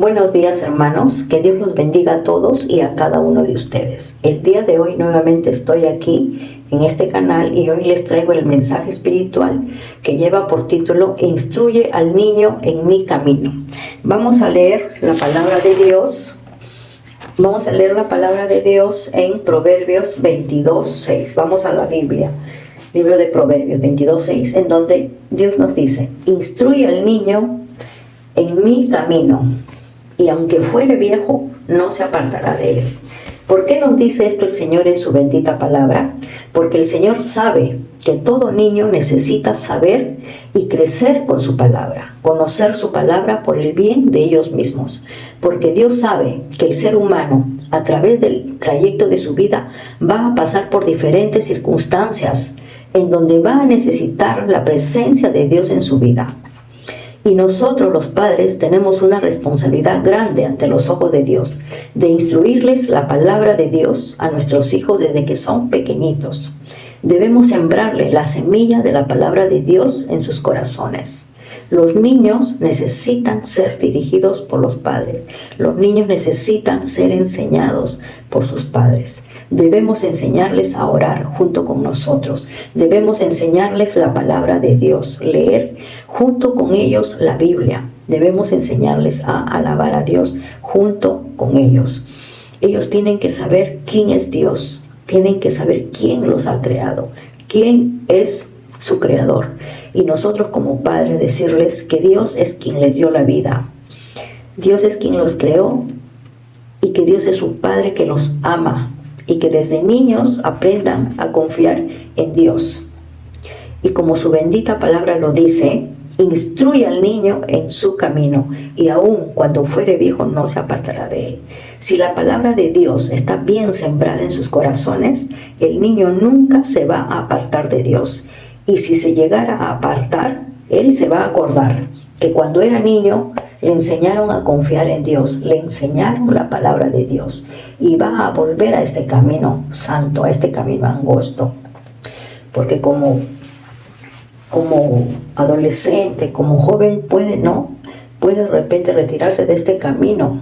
Buenos días, hermanos, que Dios los bendiga a todos y a cada uno de ustedes. El día de hoy nuevamente estoy aquí en este canal y hoy les traigo el mensaje espiritual que lleva por título Instruye al niño en mi camino. Vamos a leer la palabra de Dios. Vamos a leer la palabra de Dios en Proverbios 22:6. Vamos a la Biblia, libro de Proverbios 22:6, en donde Dios nos dice: Instruye al niño en mi camino, y aunque fuere viejo, no se apartará de él. ¿Por qué nos dice esto el Señor en su bendita palabra? Porque el Señor sabe que todo niño necesita saber y crecer con su palabra, conocer su palabra por el bien de ellos mismos. Porque Dios sabe que el ser humano, a través del trayecto de su vida, va a pasar por diferentes circunstancias en donde va a necesitar la presencia de Dios en su vida. Y nosotros los padres tenemos una responsabilidad grande ante los ojos de Dios, de instruirles la palabra de Dios a nuestros hijos desde que son pequeñitos. Debemos sembrarles la semilla de la palabra de Dios en sus corazones. Los niños necesitan ser dirigidos por los padres. Los niños necesitan ser enseñados por sus padres. Debemos enseñarles a orar junto con nosotros. Debemos enseñarles la palabra de Dios, leer junto con ellos la Biblia. Debemos enseñarles a alabar a Dios junto con ellos. Ellos tienen que saber quién es Dios. Tienen que saber quién los ha creado, quién es su creador. Y nosotros como padres decirles que Dios es quien les dio la vida. Dios es quien los creó y que Dios es su Padre que los ama. Y que desde niños aprendan a confiar en Dios. Y como su bendita palabra lo dice, instruye al niño en su camino, y aun cuando fuere viejo no se apartará de él. Si la palabra de Dios está bien sembrada en sus corazones, el niño nunca se va a apartar de Dios. Y si se llegara a apartar, él se va a acordar que cuando era niño le enseñaron a confiar en Dios, le enseñaron la palabra de Dios y va a volver a este camino santo, a este camino angosto. Porque como adolescente, como joven puede de repente retirarse de este camino,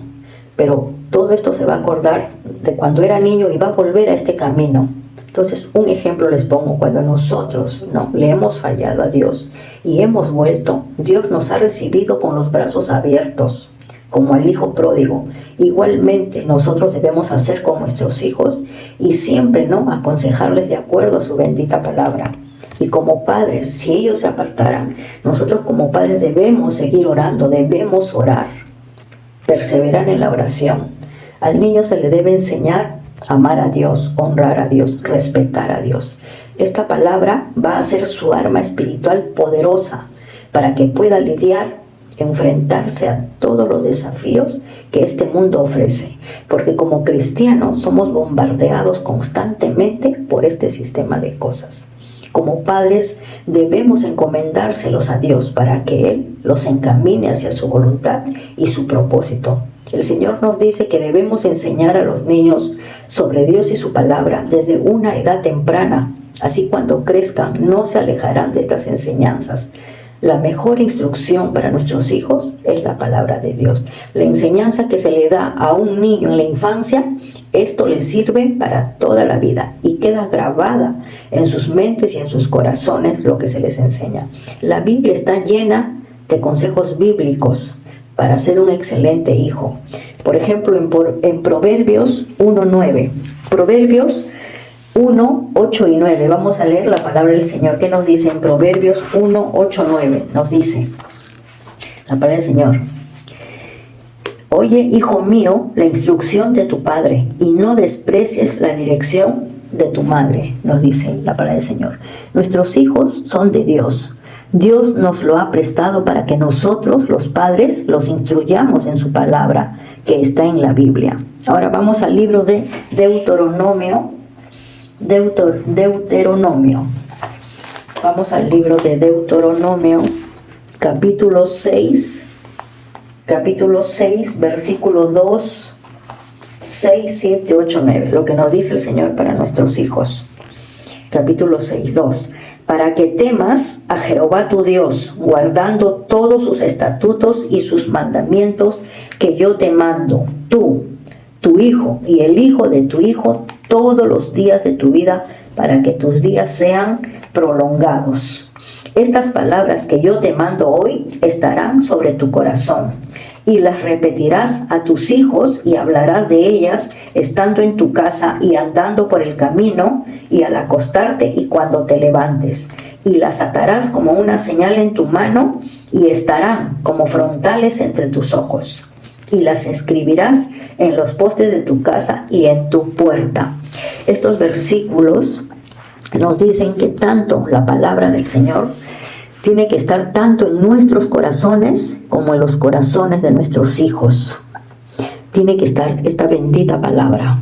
pero todo esto se va a acordar de cuando era niño y va a volver a este camino. Entonces, un ejemplo les pongo: cuando nosotros le hemos fallado a Dios y hemos vuelto, Dios nos ha recibido con los brazos abiertos, como al hijo pródigo. Igualmente, nosotros debemos hacer con nuestros hijos y siempre aconsejarles de acuerdo a su bendita palabra. Y como padres, si ellos se apartaran, nosotros como padres debemos seguir orando, debemos orar, perseverar en la oración. Al niño se le debe enseñar amar a Dios, honrar a Dios, respetar a Dios. Esta palabra va a ser su arma espiritual poderosa para que pueda lidiar, enfrentarse a todos los desafíos que este mundo ofrece. Porque como cristianos somos bombardeados constantemente por este sistema de cosas. Como padres debemos encomendárselos a Dios para que Él los encamine hacia su voluntad y su propósito. El Señor nos dice que debemos enseñar a los niños sobre Dios y su palabra desde una edad temprana. Así cuando crezcan no se alejarán de estas enseñanzas. La mejor instrucción para nuestros hijos es la palabra de Dios. La enseñanza que se le da a un niño en la infancia, esto le sirve para toda la vida y queda grabada en sus mentes y en sus corazones lo que se les enseña. La Biblia está llena de consejos bíblicos para ser un excelente hijo. Por ejemplo, en Proverbios 1:9. Proverbios 1, 8 y 9. Vamos a leer la palabra del Señor. ¿Qué nos dice en Proverbios 1, 8, 9? Nos dice la palabra del Señor: Oye, hijo mío, la instrucción de tu padre, y no desprecies la dirección de tu madre, nos dice la palabra del Señor. Nuestros hijos son de Dios. Dios nos lo ha prestado para que nosotros, los padres, los instruyamos en su palabra que está en la Biblia. Ahora vamos al libro de Deuteronomio. Vamos al libro de Deuteronomio, capítulo 6, versículo 2, 6, 7, 8, 9. Lo que nos dice el Señor para nuestros hijos. Capítulo 6, 2. para que temas a Jehová tu Dios, guardando todos sus estatutos y sus mandamientos que yo te mando, tú, tu hijo y el hijo de tu hijo, todos los días de tu vida, para que tus días sean prolongados. Estas palabras que yo te mando hoy estarán sobre tu corazón, y las repetirás a tus hijos y hablarás de ellas estando en tu casa y andando por el camino y al acostarte y cuando te levantes. Y las atarás como una señal en tu mano y estarán como frontales entre tus ojos. Y las escribirás en los postes de tu casa y en tu puerta. Estos versículos nos dicen que tanto la palabra del Señor tiene que estar tanto en nuestros corazones como en los corazones de nuestros hijos. Tiene que estar esta bendita palabra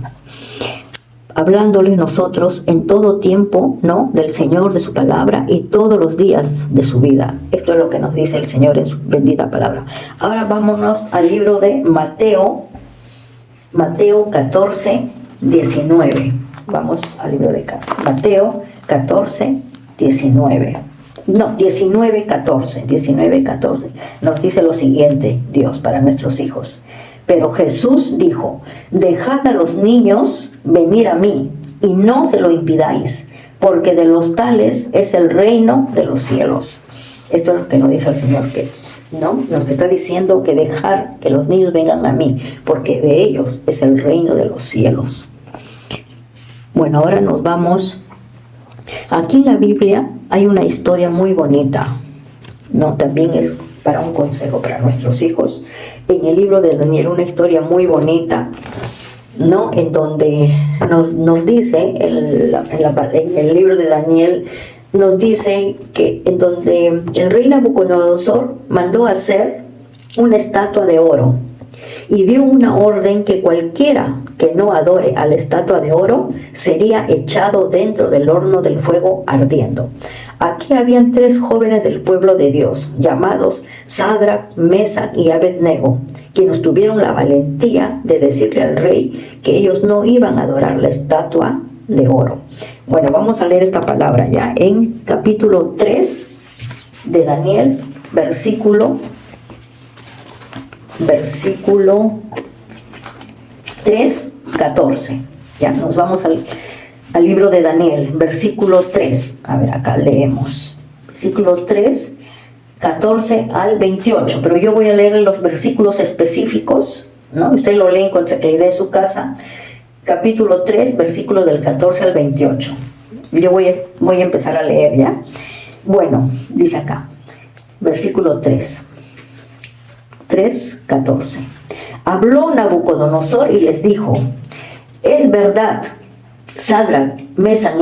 hablándoles nosotros en todo tiempo, ¿no?, del Señor, de su palabra, y todos los días de su vida. Esto es lo que nos dice el Señor en su bendita palabra. Ahora vámonos al libro de Mateo 14, 19. Vamos al libro de Mateo 14, 19. No, 19, 14. Nos dice lo siguiente, Dios, para nuestros hijos. Pero Jesús dijo: dejad a los niños venir a mí, y no se lo impidáis, porque de los tales es el reino de los cielos. Esto es lo que nos dice el Señor, que no nos está diciendo que dejar que los niños vengan a mí, porque de ellos es el reino de los cielos. Bueno, ahora nos vamos. Aquí en la Biblia hay una historia muy bonita, ¿no? También es para un consejo para nuestros hijos. En el libro de Daniel, una historia muy bonita, ¿no?, en donde nos dice, en el libro de Daniel, nos dice que en donde el rey Nabucodonosor mandó hacer una estatua de oro y dio una orden que cualquiera que no adore a la estatua de oro sería echado dentro del horno del fuego ardiendo. Aquí habían 3 jóvenes del pueblo de Dios, llamados Sadrac, Mesac y Abednego, quienes tuvieron la valentía de decirle al rey que ellos no iban a adorar la estatua de oro. Bueno, vamos a leer esta palabra ya en capítulo 3 de Daniel, versículo 3, 14. Ya nos vamos al libro de Daniel, versículo 3. A ver, acá leemos. Versículo 3, 14 al 28. Pero yo voy a leer los versículos específicos, ¿no? Usted lo lee con tranquilidad en su casa. Capítulo 3, versículo del 14 al 28. Yo voy a empezar a leer ya. Bueno, dice acá, versículo 3, 14. Habló Nabucodonosor y les dijo: es verdad, Sadrac, Mesac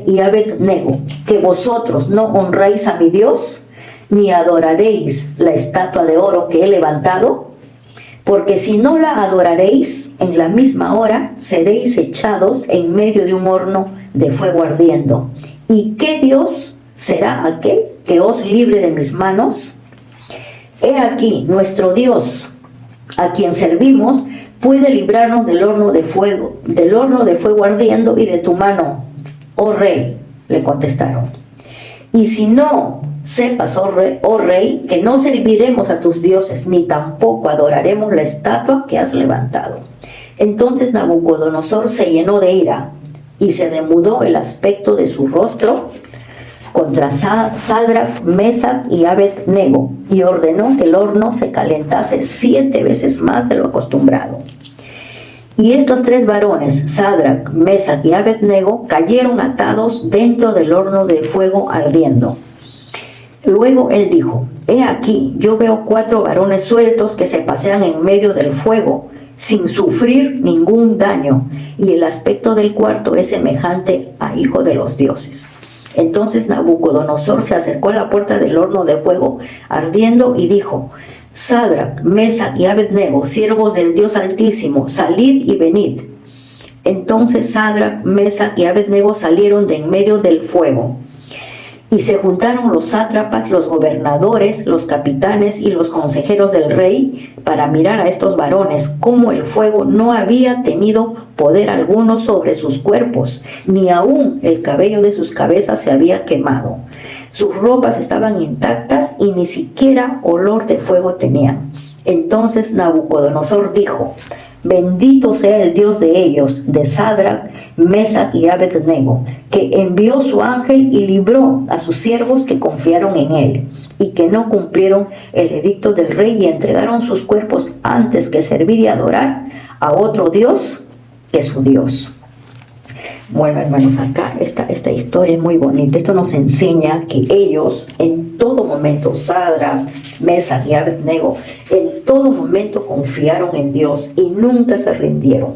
y Abednego, que vosotros no honráis a mi Dios, ni adoraréis la estatua de oro que he levantado, porque si no la adoraréis, en la misma hora seréis echados en medio de un horno de fuego ardiendo. ¿Y qué Dios será aquel que os libre de mis manos? He aquí, nuestro Dios, a quien servimos, puede librarnos del horno de fuego ardiendo y de tu mano, oh rey, le contestaron. Y si no sepas, oh rey, que no serviremos a tus dioses, ni tampoco adoraremos la estatua que has levantado. Entonces Nabucodonosor se llenó de ira y se demudó el aspecto de su rostro contra Sadrac, Mesac y Abednego, y ordenó que el horno se calentase 7 veces más de lo acostumbrado. Y estos 3 varones, Sadrac, Mesac y Abednego, cayeron atados dentro del horno de fuego ardiendo. Luego él dijo: he aquí, yo veo 4 varones sueltos que se pasean en medio del fuego, sin sufrir ningún daño, y el aspecto del cuarto es semejante a hijo de los dioses. Entonces Nabucodonosor se acercó a la puerta del horno de fuego ardiendo y dijo: Sadrac, Mesac y Abednego, siervos del Dios Altísimo, salid y venid. Entonces Sadrac, Mesac y Abednego salieron de en medio del fuego. Y se juntaron los sátrapas, los gobernadores, los capitanes y los consejeros del rey para mirar a estos varones, cómo el fuego no había tenido poder alguno sobre sus cuerpos, ni aún el cabello de sus cabezas se había quemado. Sus ropas estaban intactas y ni siquiera olor de fuego tenían. Entonces Nabucodonosor dijo: bendito sea el Dios de ellos, de Sadrach, Mesach y Abed-nego, que envió su ángel y libró a sus siervos que confiaron en él, y que no cumplieron el edicto del rey y entregaron sus cuerpos antes que servir y adorar a otro Dios que su Dios. Bueno, hermanos, acá esta historia es muy bonita. Esto nos enseña que ellos en todo momento, Sadrach, Mesach y Abed-nego, en todo momento confiaron en Dios y nunca se rindieron.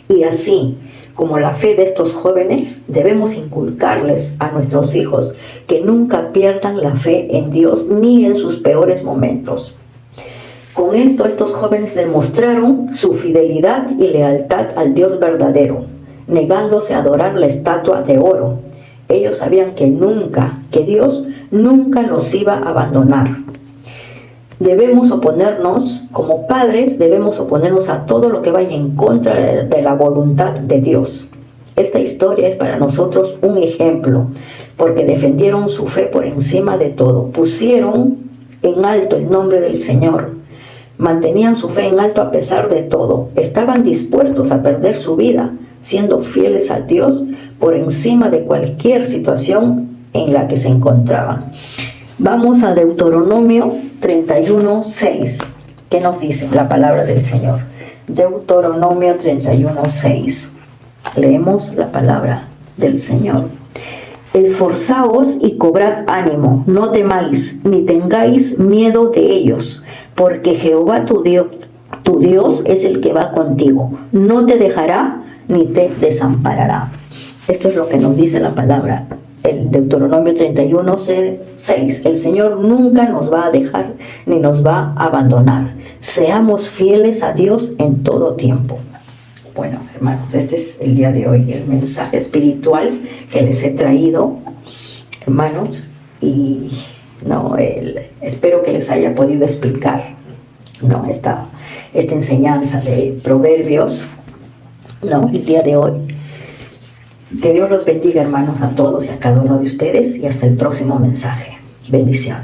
Y así como la fe de estos jóvenes, debemos inculcarles a nuestros hijos que nunca pierdan la fe en Dios ni en sus peores momentos. Con esto, estos jóvenes demostraron su fidelidad y lealtad al Dios verdadero, negándose a adorar la estatua de oro. Ellos sabían que Dios nunca los iba a abandonar. Debemos oponernos, como padres, debemos oponernos a todo lo que vaya en contra de la voluntad de Dios. Esta historia es para nosotros un ejemplo, porque defendieron su fe por encima de todo, pusieron en alto el nombre del Señor, mantenían su fe en alto a pesar de todo, estaban dispuestos a perder su vida, siendo fieles a Dios por encima de cualquier situación en la que se encontraban. Vamos a Deuteronomio 31:6. ¿Qué nos dice la palabra del Señor? Deuteronomio 31:6. Leemos la palabra del Señor. Esforzaos y cobrad ánimo, no temáis, ni tengáis miedo de ellos, porque Jehová tu Dios es el que va contigo, no te dejará ni te desamparará. Esto es lo que nos dice la palabra. El Deuteronomio 31:6. El Señor nunca nos va a dejar ni nos va a abandonar. Seamos fieles a Dios en todo tiempo. Bueno, hermanos, este es el día de hoy, el mensaje espiritual que les he traído, hermanos, y espero que les haya podido explicar esta enseñanza de Proverbios, el día de hoy. Que Dios los bendiga, hermanos, a todos y a cada uno de ustedes, y hasta el próximo mensaje. Bendiciones.